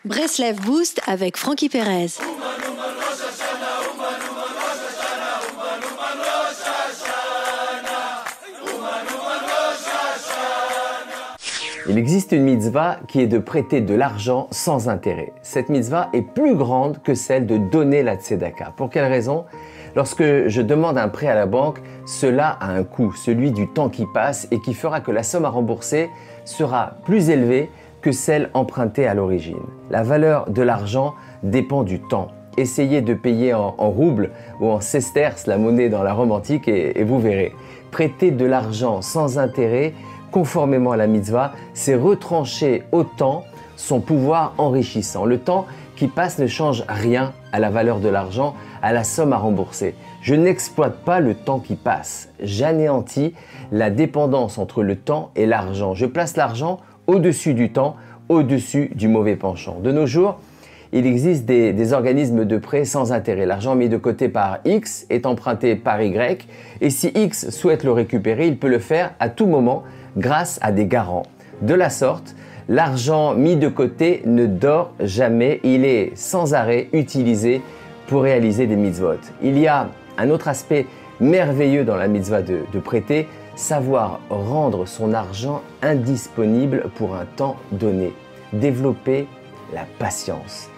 Breslev Boost avec Francky Perez. Il existe une mitzvah qui est de prêter de l'argent sans intérêt. Cette mitzvah est plus grande que celle de donner la tzedaka. Pour quelle raison? Lorsque je demande un prêt à la banque, cela a un coût, celui du temps qui passe et qui fera que la somme à rembourser sera plus élevée que celle empruntée à l'origine. La valeur de l'argent dépend du temps. Essayez de payer en roubles ou en sesterces, la monnaie dans la Rome antique, et vous verrez. Prêter de l'argent sans intérêt, conformément à la mitzvah, c'est retrancher au temps son pouvoir enrichissant. Le temps qui passe ne change rien à la valeur de l'argent, à la somme à rembourser. Je n'exploite pas le temps qui passe. J'anéantis la dépendance entre le temps et l'argent. Je place l'argent au-dessus du temps, au-dessus du mauvais penchant. De nos jours, il existe des organismes de prêt sans intérêt. L'argent mis de côté par X est emprunté par Y et si X souhaite le récupérer, il peut le faire à tout moment grâce à des garants. De la sorte, l'argent mis de côté ne dort jamais. Il est sans arrêt utilisé pour réaliser des mitzvot. Il y a un autre aspect merveilleux dans la mitzvah de prêter, savoir rendre son argent indisponible pour un temps donné. Développer la patience.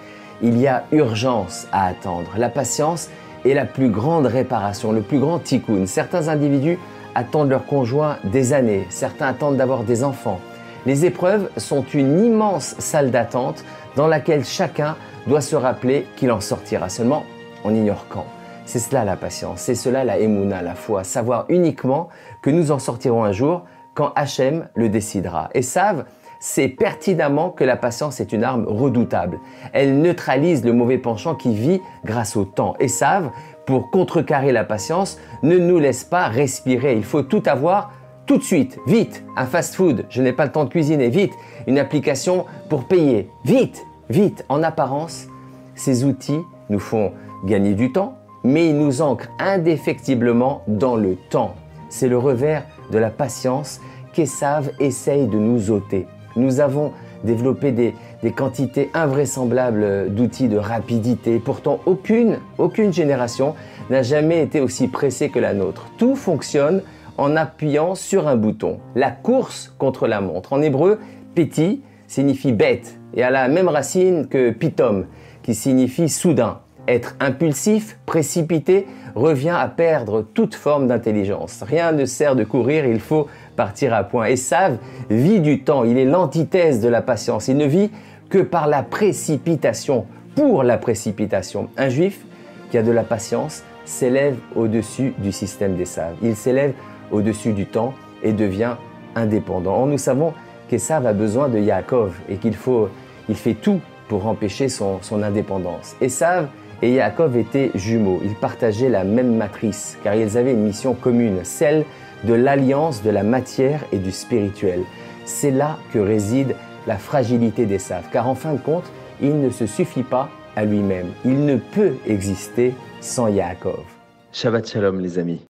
Il y a urgence à attendre. La patience est la plus grande réparation, le plus grand tikkun. Certains individus attendent leur conjoint des années, certains attendent d'avoir des enfants. Les épreuves sont une immense salle d'attente dans laquelle chacun doit se rappeler qu'il en sortira. Seulement, on ignore quand. C'est cela la patience, c'est cela la émouna, la foi. Savoir uniquement que nous en sortirons un jour quand Hachem le décidera. Et savent, c'est pertinemment que la patience est une arme redoutable. Elle neutralise le mauvais penchant qui vit grâce au temps. Et savent, pour contrecarrer la patience, ne nous laisse pas respirer. Il faut tout avoir tout de suite, vite. Un fast-food, je n'ai pas le temps de cuisiner, vite. Une application pour payer, vite, vite. En apparence, ces outils nous font gagner du temps, mais ils nous ancrent indéfectiblement dans le temps. C'est le revers de la patience qu'Esav essaye de nous ôter. Nous avons développé des quantités invraisemblables d'outils de rapidité. Pourtant, aucune génération n'a jamais été aussi pressée que la nôtre. Tout fonctionne en appuyant sur un bouton. La course contre la montre. En hébreu, péti signifie bête et a la même racine que pitom, qui signifie soudain. Être impulsif, précipité, revient à perdre toute forme d'intelligence. Rien ne sert de courir, il faut partir à point. Esav vit du temps, il est l'antithèse de la patience. Il ne vit que par la précipitation, pour la précipitation. Un juif qui a de la patience s'élève au-dessus du système d'Esav. Il s'élève au-dessus du temps et devient indépendant. Or, nous savons qu'Esav a besoin de Yaakov et qu'il fait tout pour empêcher son indépendance. Esav et Yaakov étaient jumeaux. Ils partageaient la même matrice car ils avaient une mission commune, celle de l'alliance de la matière et du spirituel. C'est là que réside la fragilité d'Esav car en fin de compte, il ne se suffit pas à lui-même. Il ne peut exister sans Yaakov. Shabbat Shalom les amis.